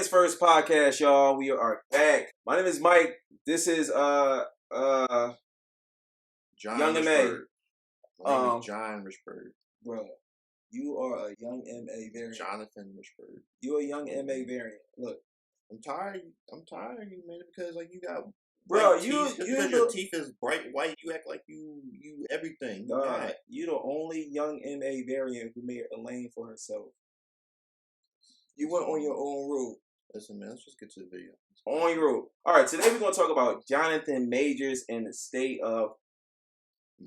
America's first podcast, y'all. We are back. My name is Mike. This is John Young Richburg. M.A. My name is John Richburg. Bro, you are a Young M.A. variant. Jonathan Richburg. You're a Young M.A. variant. Look, I'm tired of you, man, because like you got bro, your teeth is bright white. You act like you everything. You the only Young M.A. variant who made a lane for herself. You went on your own road. Listen, man, let's just get to the video. On your road. All right, today we're going to talk about Jonathan Majors and the state of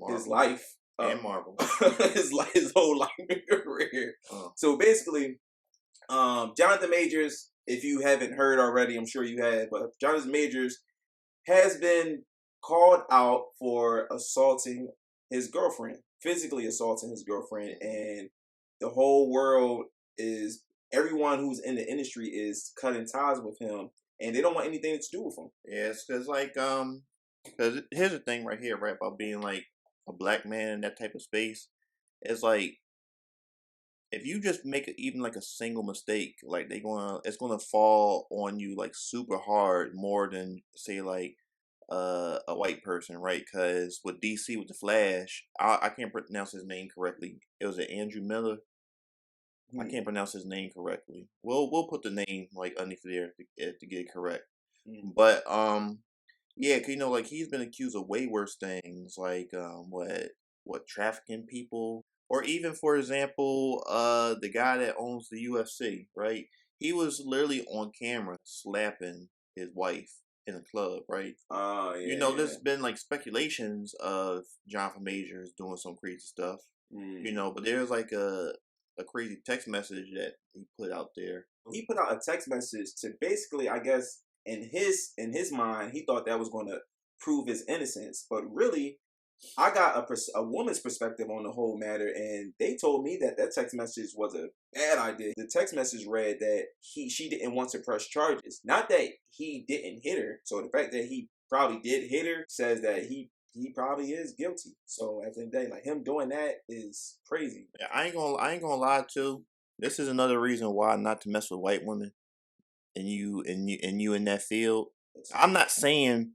his life. And Marvel. his whole life and career. So basically, Jonathan Majors, if you haven't heard already, I'm sure you have, but Jonathan Majors has been called out for assaulting his girlfriend, physically assaulting his girlfriend, and the whole world is... Everyone who's in the industry is cutting ties with him, and they don't want anything to do with him. Yes, because here's the thing right here, right, about being like a black man in that type of space. It's like if you just make even like a single mistake, like it's gonna fall on you like super hard, more than say like a white person, right? Because with DC with the Flash, I can't pronounce his name correctly. It was Andrew Miller. I can't pronounce his name correctly. We'll put the name like underneath there to get it correct. But yeah, 'cause, like he's been accused of way worse things, like what trafficking people, or even for example, the guy that owns the UFC, right? He was literally on camera slapping his wife in a club, right? Yeah. There's been like speculations of Jonathan Majors doing some crazy stuff, but there's like a crazy text message that he put out there. He put out a text message to basically, I guess, in his mind, he thought that was going to prove his innocence. But really, I got a woman's perspective on the whole matter, and they told me that text message was a bad idea. The text message read that she didn't want to press charges, not that he didn't hit her. So the fact that he probably did hit her says that he probably is guilty. So at the end of the day, like him doing that is crazy. Yeah, I ain't gonna lie too. This is another reason why not to mess with white women. And you in that field. I'm not saying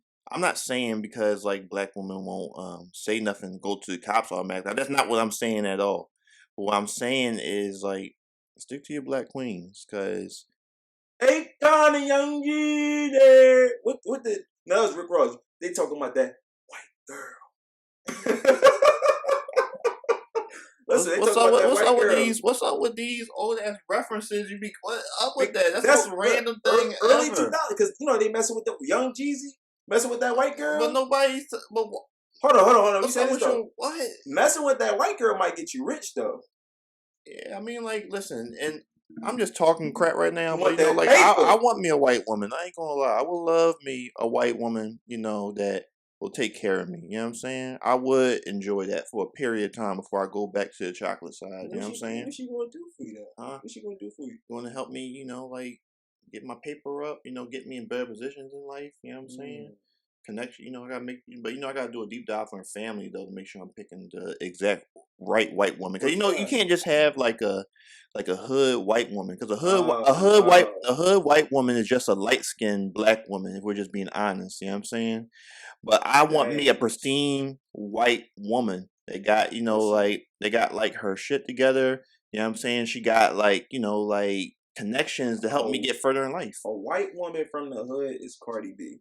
because like black women won't say nothing, go to the cops automatically. That's not what I'm saying at all. What I'm saying is like stick to your black queens, cause Ain't gonna Young G there. What the... No, it's Rick Ross. They talking about that white girl. Listen, what's up with these old ass references? You be what up with that? That's the most random thing early ever. 2000s, because they messing with the Young Jeezy, messing with that white girl. But nobody's. But hold on. What's up with you? What? Messing with that white girl might get you rich though. Yeah, I mean, like, listen, and I'm just talking crap right now, but like I want me a white woman. I ain't gonna lie, I would love me a white woman, that will take care of me. You know what I'm saying? I would enjoy that for a period of time before I go back to the chocolate side. You know what I'm saying? What she gonna do for you though? Huh? What she gonna do for you? Going to help me, like get my paper up, get me in better positions in life. You know what I'm saying? Connection, I gotta make, but I gotta do a deep dive on her family though to make sure I'm picking the exact right white woman. Because you can't just have like a hood white woman. Because a hood white woman is just a light skinned black woman. If we're just being honest, you know what I'm saying. But I want me a pristine white woman that got they got like her shit together. You know what I'm saying. She got like like connections to help me get further in life. A white woman from the hood is Cardi B.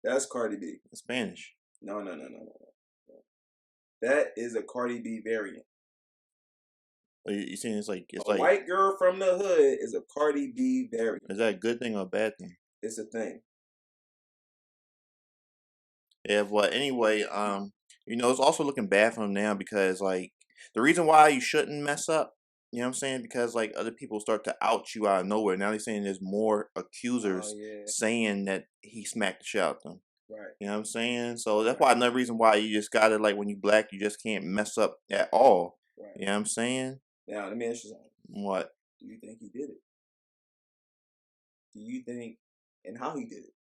That's Cardi B. Spanish. No. That is a Cardi B variant. You saying it's like a white girl from the hood is a Cardi B variant. Is that a good thing or a bad thing? It's a thing. Yeah, but anyway, it's also looking bad for him now because like the reason why you shouldn't mess up, you know what I'm saying? Because like other people start to out you out of nowhere. Now they're saying there's more accusers saying that he smacked the shit out of them. Right. You know what I'm saying? So that's why another reason why you just gotta, like, when you black, you just can't mess up at all. Right. You know what I'm saying? Now let me ask you something. What? Do you think he did it? Do you think, and how he did it?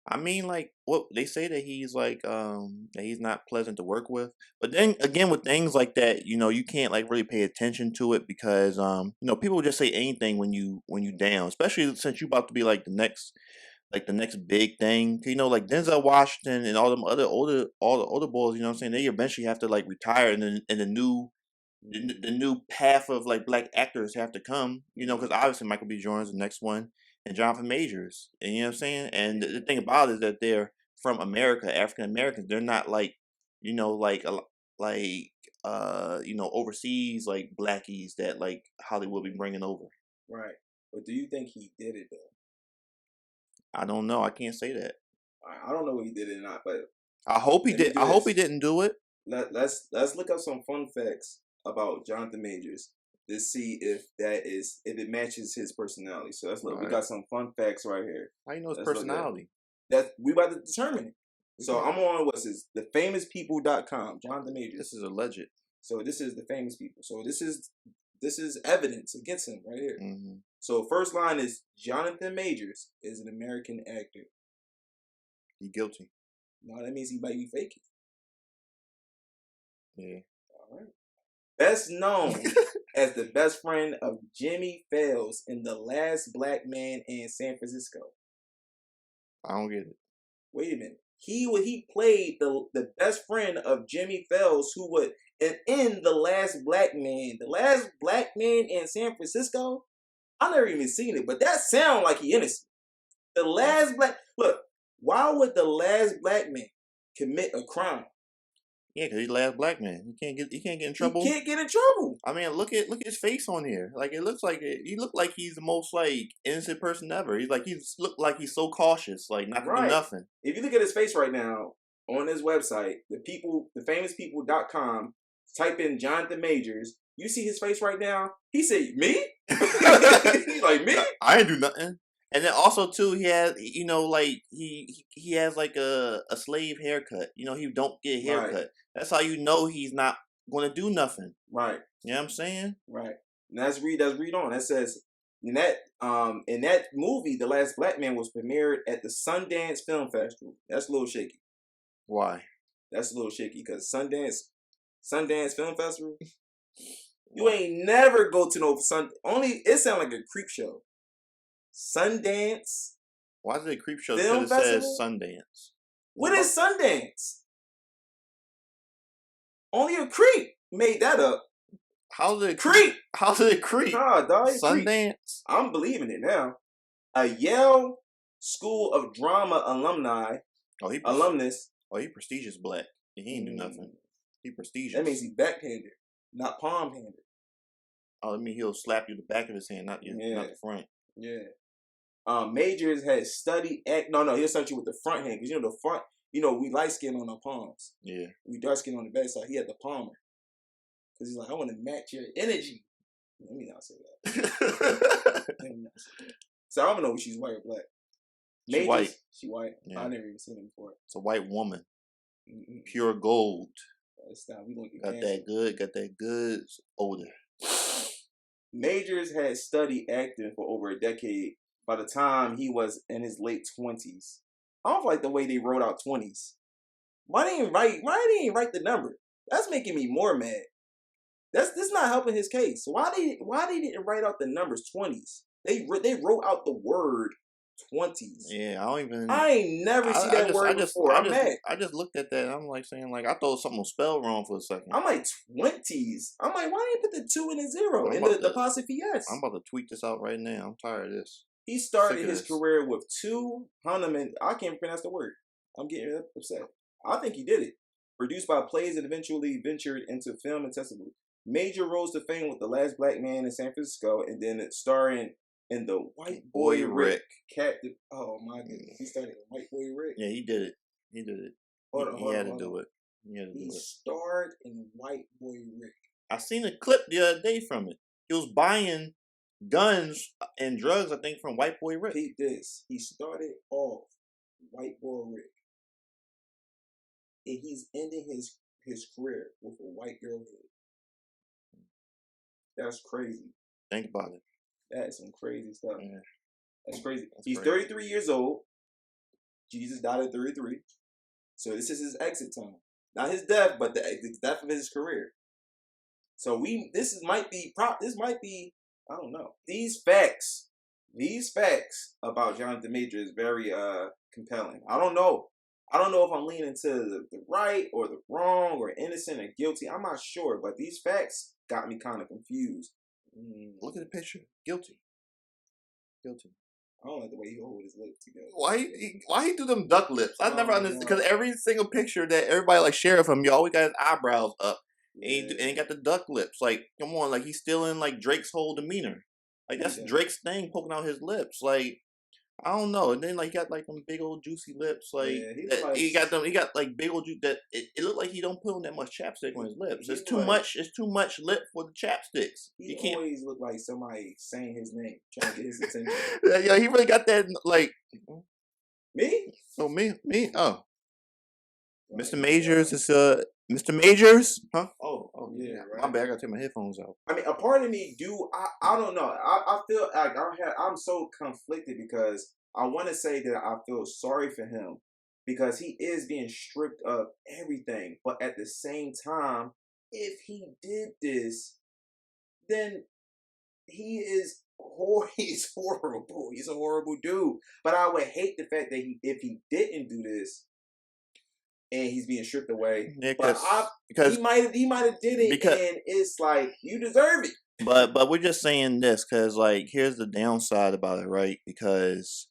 I mean, like, what they say that he's like, that he's not pleasant to work with. But then again, with things like that, you can't like really pay attention to it because, people just say anything when you down, especially since you about to be like the next big thing. Like Denzel Washington and all them all the older boys. You know what I'm saying? They eventually have to like retire, and the new path of like black actors have to come. Because obviously Michael B. Jordan's the next one, and Jonathan Majors. And you know what I'm saying? And the thing about it is that they're from America, African Americans. They're not like, like like overseas like blackies that like Hollywood be bringing over. Right. But do you think he did it though? I don't know. I can't say that. I don't know if he did it or not, but I hope he let me did. do I hope he this. didn't do it. Let's look up some fun facts about Jonathan Majors to see if it matches his personality. So let's look. All We right. got some fun facts right here. How you know his Let's look at it. personality? That we about to determine it. So Okay. I'm on what's this? TheFamousPeople.com. Jonathan Majors. This is alleged. So this is the famous people. So this is evidence against him right here. Mm-hmm. So first line is Jonathan Majors is an American actor. He guilty. No, that means he might be faking. Yeah. All right. Best known as the best friend of Jimmy Fails in The Last Black Man in San Francisco. I don't get it. Wait a minute. He played the best friend of Jimmy Fails, who would and in The Last Black Man. The Last Black Man in San Francisco? I never even seen it, but that sound like he innocent. The last black look, why would the last black man commit a crime? Yeah, because he's the last black man. He can't get in trouble. He can't get in trouble. I mean, look at his face on here. Like it looks like he look like he's the most like innocent person ever. He's look like he's so cautious, like not to do nothing. If you look at his face right now on his website, TheFamousPeople.com, type in Jonathan Majors, you see his face right now. He said, "Me?" He's like, "Me? I ain't do nothing." And then also too, he has like he has like a slave haircut. He don't get a haircut. Right. That's how you know he's not going to do nothing. Right. You know what I'm saying? Right. And let's read on. That says in that movie, The Last Black Man was premiered at the Sundance Film Festival. That's a little shaky. Why? That's a little shaky because Sundance Film Festival. You ain't never go to no only it sound like a creep show. Sundance. Why is it a creep show? Film Because it says festival? Sundance. What is Sundance? Only a creep made that up. How's it creep? How's it creep? Nah, dog. Sundance. Creep. I'm believing it now. A Yale School of Drama alumnus. Oh, he prestigious black. He ain't do nothing. He prestigious. That means he backhanded, not palm-handed. Oh, that means he'll slap you the back of his hand, not the front. Yeah. Majors had studied No, he'll start you with the front hand because the front. We light skin on our palms. Yeah. We dark skin on the back side. He had the palmer because he's like, I want to match your energy. Let me not say that. So I don't know if she's white or black. She's white. She white. Yeah. I never even seen her before. It's a white woman. Mm-mm. Pure gold. We gonna got that good odor. Majors had studied acting for over a decade by the time he was in his late 20s. I don't like the way they wrote out 20s. Why they didn't write the number? That's making me more mad. This not helping his case. Why they didn't write out the numbers 20s? They wrote out the word 20s. Yeah, I ain't never see that word before. I'm mad. I just looked at that and I'm like saying like I thought something was spelled wrong for a second. I'm like 20s. I'm like, why didn't you put the 2 and the 0 in the apostrophe S? I'm about to tweet this out right now. I'm tired of this. He started his career with 2 Hahnemann. I can't pronounce the word. I'm getting upset. I think he did it. Produced by plays and eventually ventured into film and television. Major rose to fame with The Last Black Man in San Francisco, and then starring in The White Boy Rick. Captive. Oh my goodness. He started in White Boy Rick. Yeah, he did it. He had to do it. He starred in White Boy Rick. I seen a clip the other day from it. He was buying guns and drugs, I think, from White Boy Rick. He started off White Boy Rick. And he's ending his career with a white girl head. That's crazy. Think about it. That's some crazy stuff. Yeah. That's crazy. That's He's crazy. 33 years old. Jesus died at 33. So this is his exit time. Not his death, but the death of his career. So this might be I don't know. These facts about Jonathan Major is very compelling. I don't know. I don't know if I'm leaning to the right or the wrong or innocent or guilty. I'm not sure, but these facts got me kind of confused. Look at the picture. Guilty. I don't like the way he hold his lips together. Why he do them duck lips? I never understood, because every single picture that everybody like share of him, you always got his eyebrows up, and he got the duck lips. Like, come on, like he's still in like Drake's whole demeanor. Like that's Drake's thing, poking out his lips. Like, I don't know. And then like he got like them big old juicy lips. Like, he got like big old that it looked like he don't put on that much chapstick on his lips. It's too much. It's too much lip for the chapsticks. He can't always look like somebody saying his name, trying to get his attention. Yeah, he really got that. Like me. Oh, me. Oh, Mr. Majors is Mr. Majors, huh? Oh yeah. Right. My bad. I gotta take my headphones out. I mean, a part of me I don't know. I feel like I'm so conflicted because I want to say that I feel sorry for him because he is being stripped of everything, but at the same time, if he did this, then he's horrible. He's a horrible dude. But I would hate the fact that if he didn't do this, and he's being stripped away. Yeah, because he might have did it, and it's like you deserve it. But we're just saying this because like here's the downside about it, right? Because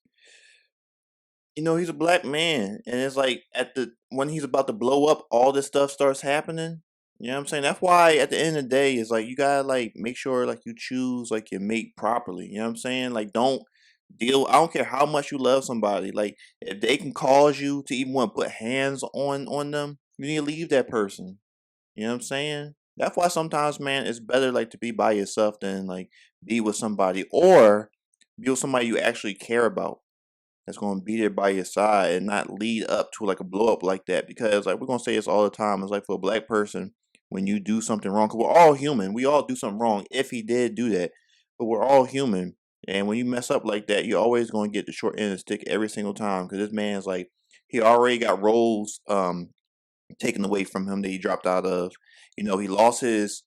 he's a black man, and it's like when he's about to blow up, all this stuff starts happening. You know what I'm saying? That's why at the end of the day, it's like you gotta like make sure like you choose like your mate properly. You know what I'm saying? Like don't I don't care how much you love somebody. Like if they can cause you to even want to put hands on them, you need to leave that person. You know what I'm saying? That's why sometimes, man, it's better like to be by yourself than like be with somebody or be with somebody you actually care about. That's gonna be there by your side and not lead up to like a blow up like that. Because like we're gonna say this all the time. It's like for a black person, when you do something wrong, because we're all human. We all do something wrong if he did do that. But we're all human. And when you mess up like that, you're always going to get the short end of the stick every single time. Because this man's like, he already got roles taken away from him that he dropped out of. He lost his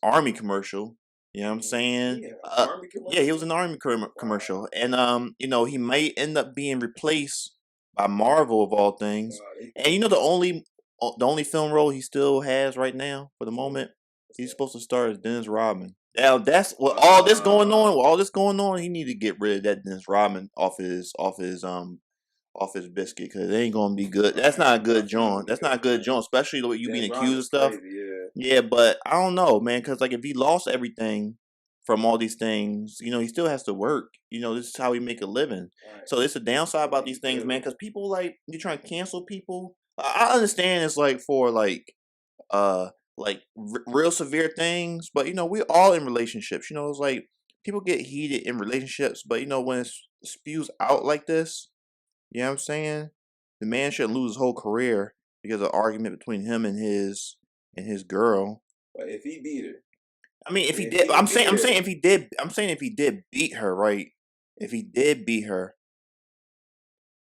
army commercial. You know what I'm saying? Army commercial? Yeah, he was an army commercial. And, he might end up being replaced by Marvel of all things. And the only film role he still has right now for the moment, he's supposed to star as Dennis Rodman. Now that's with all this going on. He need to get rid of that Dennis Rodman off his biscuit because it ain't gonna be good. That's not a good joint. That's not a good joint, especially with you being accused of stuff. Crazy, yeah, but I don't know, man, because like if he lost everything from all these things, he still has to work. This is how he make a living. Right. So it's a downside about these things, man, because people like you trying to cancel people. I understand it's like for like real severe things, but we all in relationships. It's like people get heated in relationships, but when it spews out like this, you know what I'm saying? The man shouldn't lose his whole career because of an argument between him and his girl. But if he beat her, I mean, if he did, I'm saying if he did beat her, right? If he did beat her,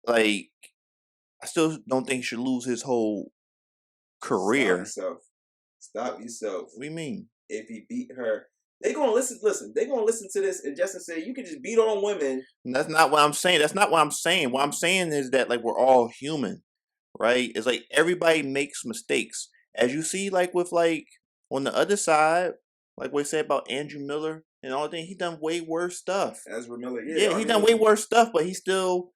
like I still don't think he should lose his whole career. Stop yourself. What do you mean? If he beat her, they gonna listen. They gonna listen to this and Justin say you can just beat on women. That's not what I'm saying. What I'm saying is that like we're all human, right? It's like everybody makes mistakes, as you see, like with like on the other side, like what they said about Andrew Miller and all that. He done way worse stuff. Ezra Miller, he done way worse stuff, but he's still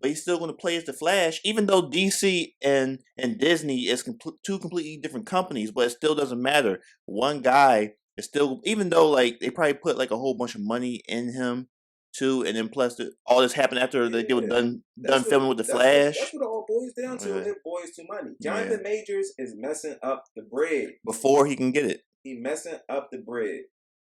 going to play as the Flash, even though DC and Disney is two completely different companies, but it still doesn't matter. One guy is still, even though like they probably put like a whole bunch of money in him too, and then plus all this happened after they were done filming with the Flash. That's what it all boils down to. It boils to money. Jonathan Majors is messing up the bread before he can get it. He messing up the bread.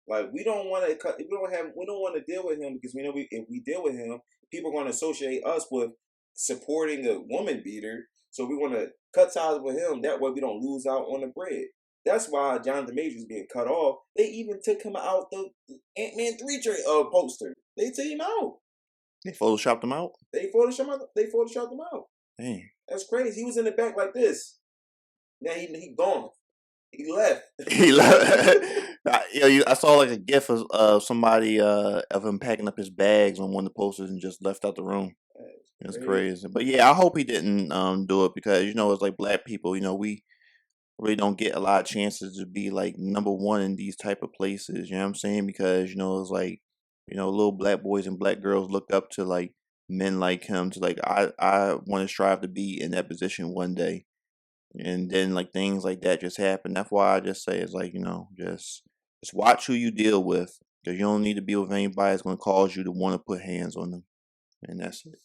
Like we don't want to cut. We don't want to deal with him because we know if we deal with him, people are going to associate us with supporting a woman beater. So we want to cut ties with him. That way we don't lose out on the bread. That's why Jonathan Majors being cut off. They even took him out the Ant-Man 3 poster. They took him out. They photoshopped him out. They photoshopped him out. Dang. That's crazy. He was in the back like this. Now he gone. He left. He left. I saw like a gif of somebody of him packing up his bags on one of the posters and just left out the room. It's crazy. But yeah, I hope he didn't do it because it's like black people. We really don't get a lot of chances to be like number one in these type of places. You know what I'm saying? Because it's like little black boys and black girls look up to like men like him. To like I want to strive to be in that position one day. And then like things like that just happen. That's why I just say it's like just watch who you deal with because you don't need to be with anybody that's going to cause you to want to put hands on them, and that's it.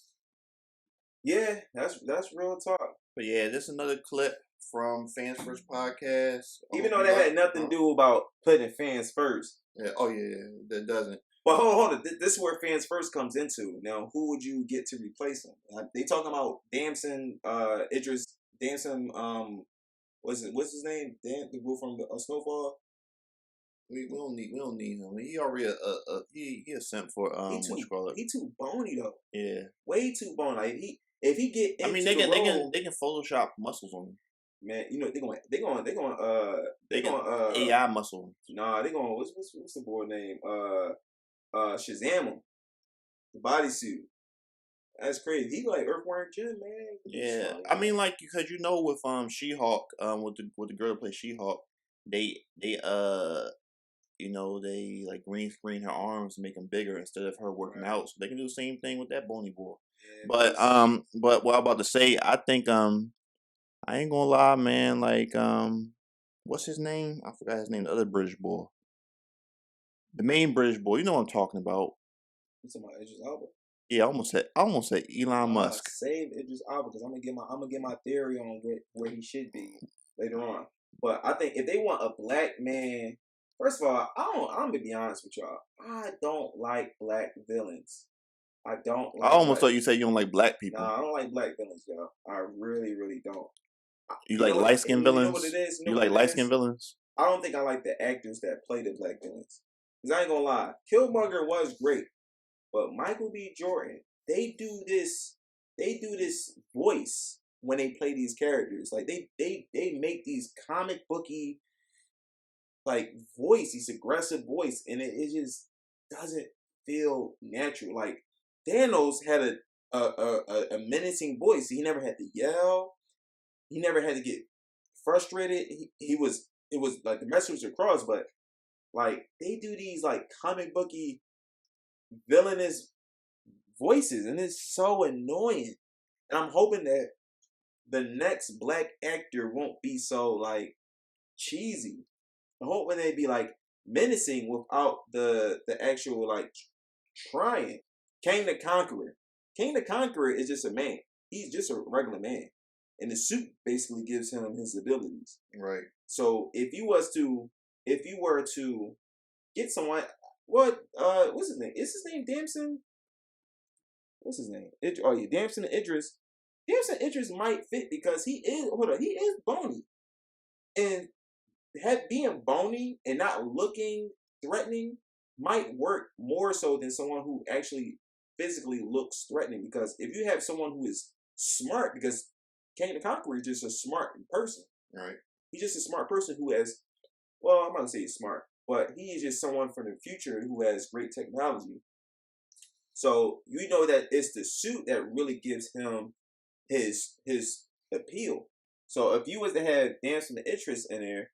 Yeah, that's real talk. But yeah, this is another clip from Fans First Podcast. Even though that had nothing to do about putting fans first. Yeah. Oh yeah, that doesn't. But hold on. This is where Fans First comes into. Now, who would you get to replace him? They talking about Damson, Idris. Damson, what's his name? The dude from Snowfall. We don't need him. He already he a simp for what you call it. He too bony though. Yeah, way too bony. Like if he get into they the can Photoshop muscles on him. Man, they going AI muscle. Nah, they going what's the boy name? Shazam him. The bodysuit. That's crazy. He like Earthworm Jim, man. Yeah, I mean, like because with She-Hulk, with the girl that plays She-Hulk, they they like green screen her arms and make them bigger instead of her working out. So they can do the same thing with that bony boy. Yeah, but what I'm about to say, I think I ain't gonna lie, man. Like what's his name? I forgot his name. The other British boy, the main British boy. You know what I'm talking about? You talking about Idris Elba? Yeah, I almost said Elon Musk. Save Idris Elba because I'm gonna get my theory on where he should be later on. But I think if they want a black man, first of all, I'm gonna be honest with y'all. I don't like black villains. I don't. Like I almost thought you said you don't like black people. Nah, I don't like black villains, y'all. I really, really don't. You like light skinned villains? You know what it is? You like light skinned villains? I don't think I like the actors that play the black villains. Because I ain't gonna lie, Killmonger was great. But Michael B. Jordan, they do this voice when they play these characters. Like they make these comic booky like voice, these aggressive voice, and it just doesn't feel natural. Like Thanos had a menacing voice. He never had to yell. He never had to get frustrated. It was like the message was across, but like they do these like comic booky villainous voices, and it's so annoying. And I'm hoping that the next black actor won't be so like cheesy. I'm hoping they be like menacing without the actual like trying. King the Conqueror. King the Conqueror is just a man. He's just a regular man, and the suit basically gives him his abilities. Right. So if you were to get someone. What's his name? Is his name Damson? What's his name? Damson and Idris. Damson Idris might fit because he is bony. And being bony and not looking threatening might work more so than someone who actually physically looks threatening. Because if you have someone who is smart, because King the Conqueror is just a smart person. Right. He's just a smart person who has, well, I'm not going to say he's smart, but he is just someone from the future who has great technology. So you know that it's the suit that really gives him his appeal. So if you was to have Damson the Idris in there,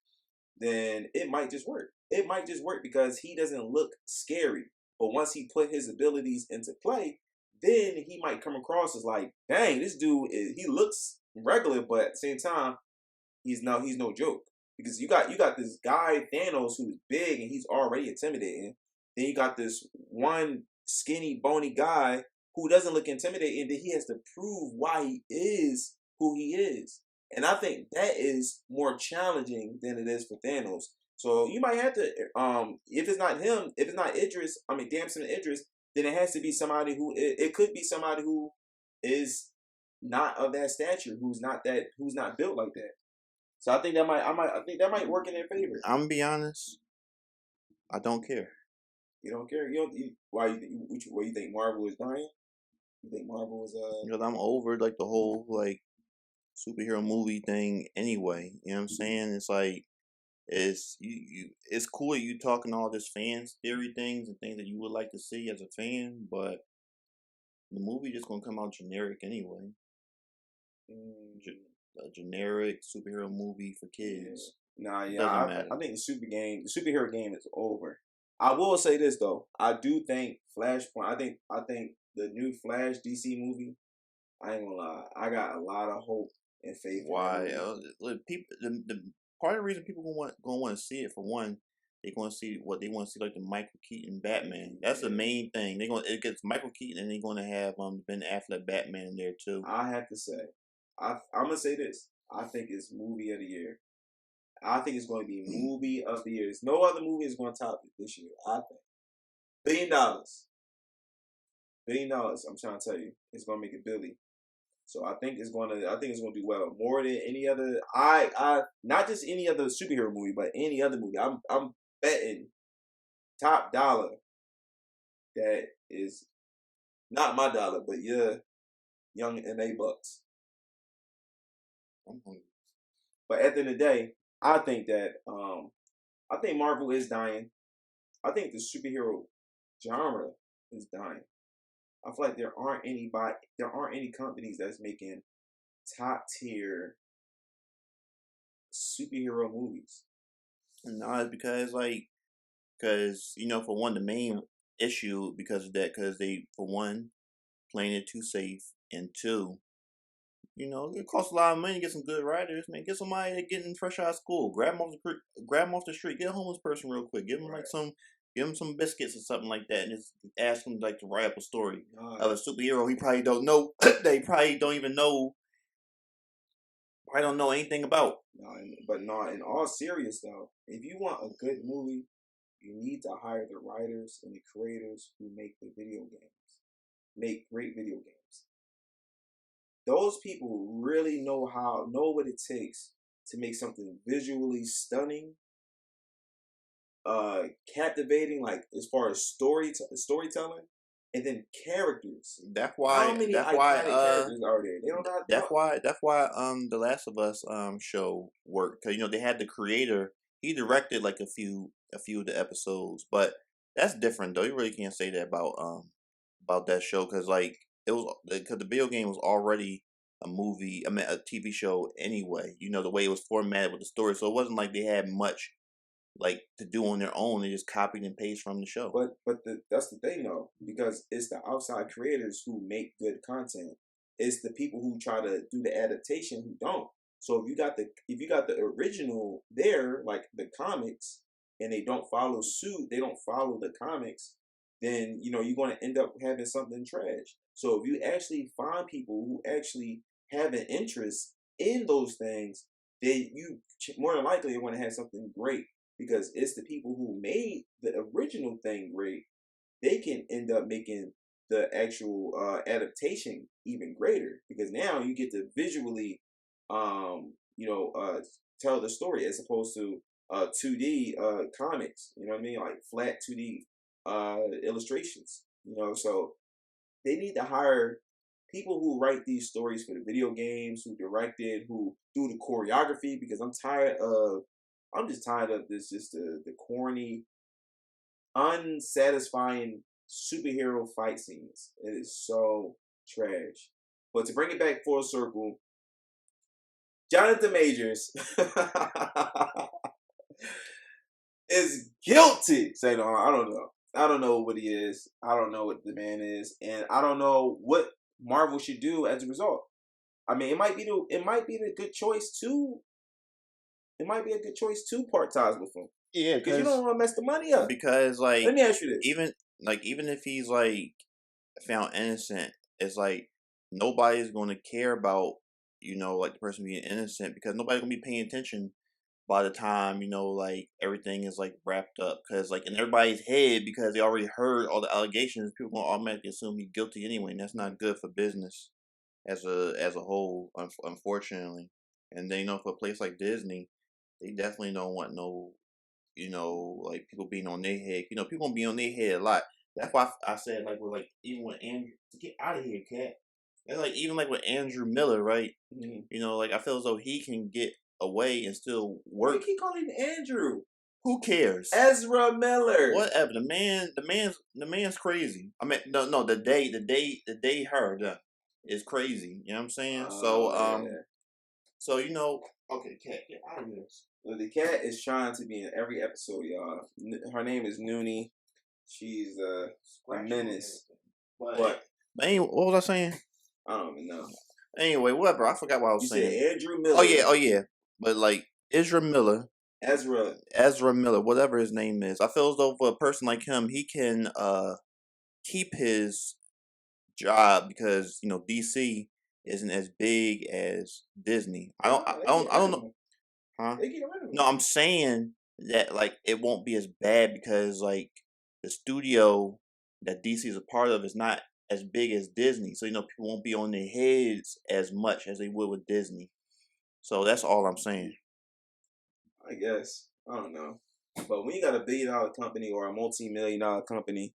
then it might just work. It might just work because he doesn't look scary. But once he put his abilities into play, then he might come across as like, dang, this dude he looks regular, but at the same time, he's no joke. Because you got this guy Thanos who's big and he's already intimidating. Then you got this one skinny, bony guy who doesn't look intimidating. Then he has to prove why he is who he is, and I think that is more challenging than it is for Thanos. So you might have to, if it's not him, if it's not Damson and Idris, then it has to be somebody who it could be somebody who is not of that stature, who's not built like that. So I think that might work in their favor. I'm gonna be honest. I don't care. You don't care. Why you think Marvel is dying? You think Marvel was Because I'm over like the whole like superhero movie thing anyway. You know what I'm saying? It's like it's cool you talking all this fans theory things and things that you would like to see as a fan, but the movie just gonna come out generic anyway. mm, A generic superhero movie for yeah. kids. Nah, It yeah, doesn't matter. I think the superhero game is over. I will say this though, I do think Flashpoint. I think the new Flash DC movie. I ain't gonna lie, I got a lot of hope and faith in that Why? movie. Look, people, the part of the reason people gonna want to see it for one, they gonna see what they want to see like the Michael Keaton Batman. That's the Yeah, main thing. They gonna it gets Michael Keaton and they're gonna have Ben Affleck Batman in there too. I have to say, I'm gonna say this. I think it's movie of the year. I think it's going to be movie of the year. There's no other movie is going to top it this year. I think $1 billion, $1 billion. I'm trying to tell you, it's going to make it Billy. So I think it's going to. I think it's going to do well more than any other. I not just any other superhero movie, but any other movie. I'm betting top dollar that is not my dollar, but yeah, young MA bucks. Mhm. But at the end of the day, I think that I think Marvel is dying. I think the superhero genre is dying. I feel like there aren't any companies that's making top tier superhero movies. No, it's because for one the main issue because of that because they for one playing it too safe and two it costs a lot of money to get some good writers, man. Get somebody that getting fresh out of school. Grab them off the street. Get a homeless person real quick. Right. Give him some biscuits or something like that, and just ask him like to write up a story Nah, of a superhero he probably don't know. They probably don't even know. Probably don't know anything about. nah, but nah, in all serious though, if you want a good movie, you need to hire the writers and the creators who make the video games. Make great video games. Those people really know what it takes to make something visually stunning, captivating, like as far as storytelling, and then characters. That's How why. many That's why. iconic characters are there? They don't know. They That's don't. why. The Last of Us show worked because they had the creator. He directed like a few of the episodes, but that's different though. You really can't say that about that show because like it was because the video game was already a movie. I mean a TV show anyway. The way it was formatted with the story, so it wasn't like they had much like to do on their own. They just copied and pasted from the show. That's the thing though, because it's the outside creators who make good content. It's the people who try to do the adaptation who don't. So if you got the original there, like the comics, and they don't follow suit, they don't follow the comics, then you're going to end up having something trash. So if you actually find people who actually have an interest in those things, then you more than likely are going to have something great because it's the people who made the original thing great. They can end up making the actual adaptation even greater because now you get to visually, um, you know, uh, tell the story as opposed to 2D comics. You know what I mean? Like flat 2D illustrations. So they need to hire people who write these stories for the video games, who directed, who do the choreography. Because I'm just tired of this, just the corny, unsatisfying superhero fight scenes. It is so trash. But to bring it back full circle, Jonathan Majors is guilty. Say no, I don't know. I don't know what he is. I don't know what the man is, and I don't know what Marvel should do as a result. I mean, it might be the good choice to it might be a good choice to part ties with him Yeah, because you don't want to mess the money up. because Let like me ask you this: even if he's like found innocent, it's like nobody's going to care about like the person being innocent because nobody's going to be paying attention by the time like everything is like wrapped up because like in everybody's head because they already heard all the allegations, people going to automatically assume he's guilty anyway, and that's not good for business as a whole, unfortunately. And then for a place like Disney, they definitely don't want no like people being on their head. People gonna be on their head a lot. That's why I said like with like even with Andrew, get out of here, cat. That's like even like with Andrew Miller, right? Mm-hmm. You know, like I feel as though he can get away and still Why you work. keep calling him Andrew? Who cares? Ezra Miller. Whatever. The man's crazy. I mean, no. The day her done is crazy. You know what I'm saying? Yeah. So you know, okay, cat, get out of this. Well, the cat is trying to be in every episode, y'all. Her name is Noonie. She's a menace. But anyway, what was I saying? I don't even know. Anyway, whatever. I forgot what I was You saying. said Andrew Miller. Oh yeah. But like Ezra Miller, whatever his name is. I feel as though for a person like him, he can keep his job because you know DC isn't as big as Disney. I don't know. Huh? They get rid of him. No, I'm saying that like it won't be as bad because like the studio that DC is a part of is not as big as Disney, so you know people won't be on their heads as much as they would with Disney. So that's all I'm saying. I guess I don't know, but when you got $1 billion company or a multi-million-dollar company,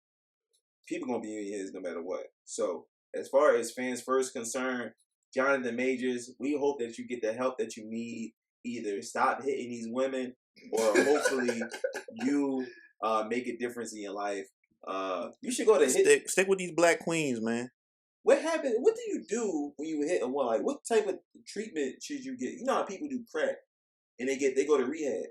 people gonna be in your heads no matter what. So as far as fans first concerned, Jonathan Majors, we hope that you get the help that you need. Either stop hitting these women, or hopefully you make a difference in your life. You should go to stick with these black queens, man. What happened? What do you do when you hit a one? Like, what type of treatment should you get? You know how people do crack, and they go to rehab.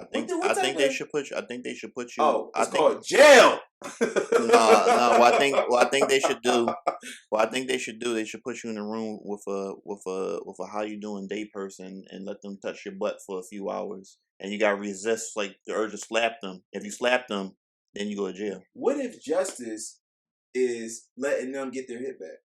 I think they should put you. I think they should put you. Oh, it's called jail. No. What I think they should do. What I think they should do. They should put you in a room with a how you doing day person and let them touch your butt for a few hours, and you gotta resist like the urge to slap them. If you slap them, then you go to jail. What if justice is letting them get their hit back?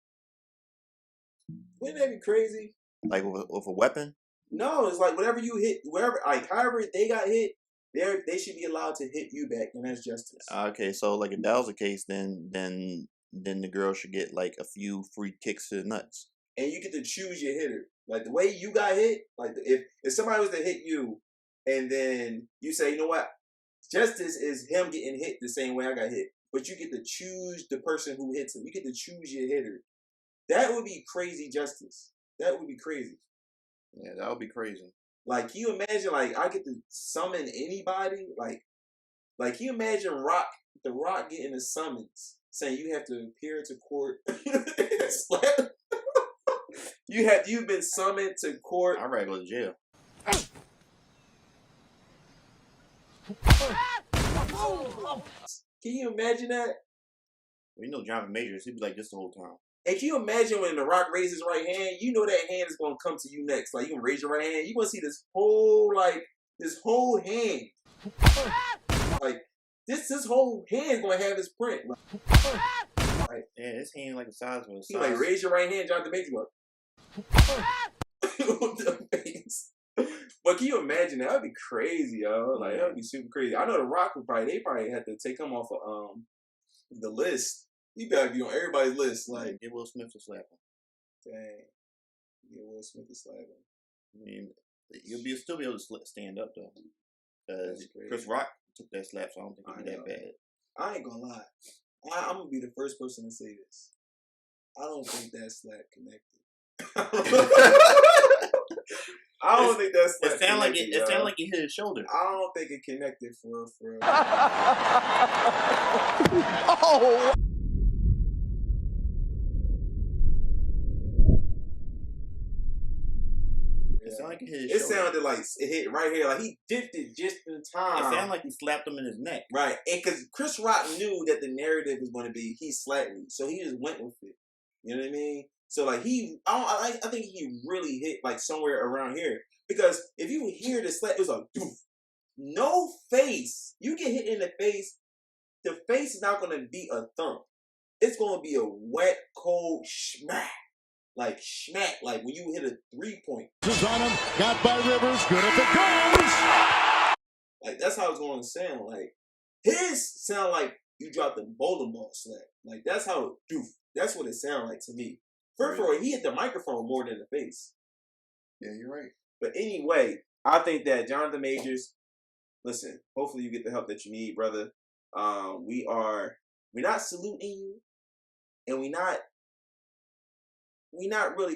Wouldn't that be crazy? Like with a weapon? No, it's like whatever you hit, wherever, like however they got hit, they should be allowed to hit you back, and that's justice. Okay, so like if that was the case, then the girl should get like a few free kicks to the nuts. And you get to choose your hitter. Like the way you got hit, like if somebody was to hit you, and then you say, you know what, justice is him getting hit the same way I got hit, but you get to choose the person who hits him. You get to choose your hitter. That would be crazy justice. That would be crazy. Yeah, that would be crazy. Like, can you imagine, like, I get to summon anybody? Like, can you imagine The Rock getting a summons saying you have to appear to court? You've been summoned to court. I'd rather go to jail. Can you imagine that? You know Jonathan Majors, he'd be like this the whole time. And can you imagine when The Rock raises his right hand? You know that hand is going to come to you next. Like, you can raise your right hand. You're going to see this whole hand. Like, this whole hand going to have his print. Like, yeah, his hand like the size of a size. You like, raise your right hand, Jonathan Majors. But can you imagine that? That'd be crazy, yo. Like, that'd be super crazy. I know The Rock they probably had to take him off of the list. He better be on everybody's list. Like, get Will Smith to slap him. Dang. Get Will Smith to slap him. I mean, you'll still be able to stand up though, because Chris Rock took that slap, so I don't think it'll be that bad. I ain't gonna lie. I'm gonna be the first person to say this. I don't think that slap connected. I don't think that slap. It sounded like he hit his shoulder. I don't think it connected for real. Oh. It sounded like it hit right here, like he dipped it just in time. It sounded like he slapped him in his neck. Right, and because Chris Rock knew that the narrative was going to be he slapped me, so he just went with it. You know what I mean? So like I think he really hit like somewhere around here, because if you hear the slap, it was a doof. No face. You get hit in the face is not going to be a thump. It's going to be a wet, cold smack. Like smack, like when you hit a 3-point. Is on him, got by Rivers, good if it goes. Like that's how it's going to sound. Like his sound like you dropped a bowling ball slap. Like that's how that's what it sounded like to me. First of all, he hit the microphone more than the face. Yeah, you're right. But anyway, I think that Jonathan Majors, listen, hopefully you get the help that you need, brother. We are we're not saluting you, and we're not really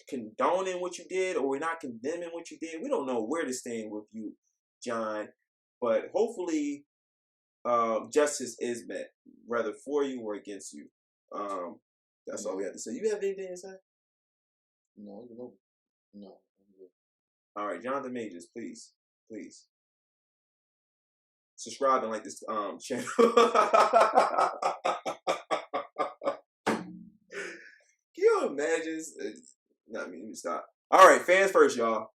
condoning what you did, or we're not condemning what you did. We don't know where to stand with you, John, but hopefully justice is met, whether for you or against you. That's all we have to say. You have anything to say? No. All right, Jonathan Majors, please. Subscribe and like this channel. Can you imagine? Let me stop. All right, fans first, y'all.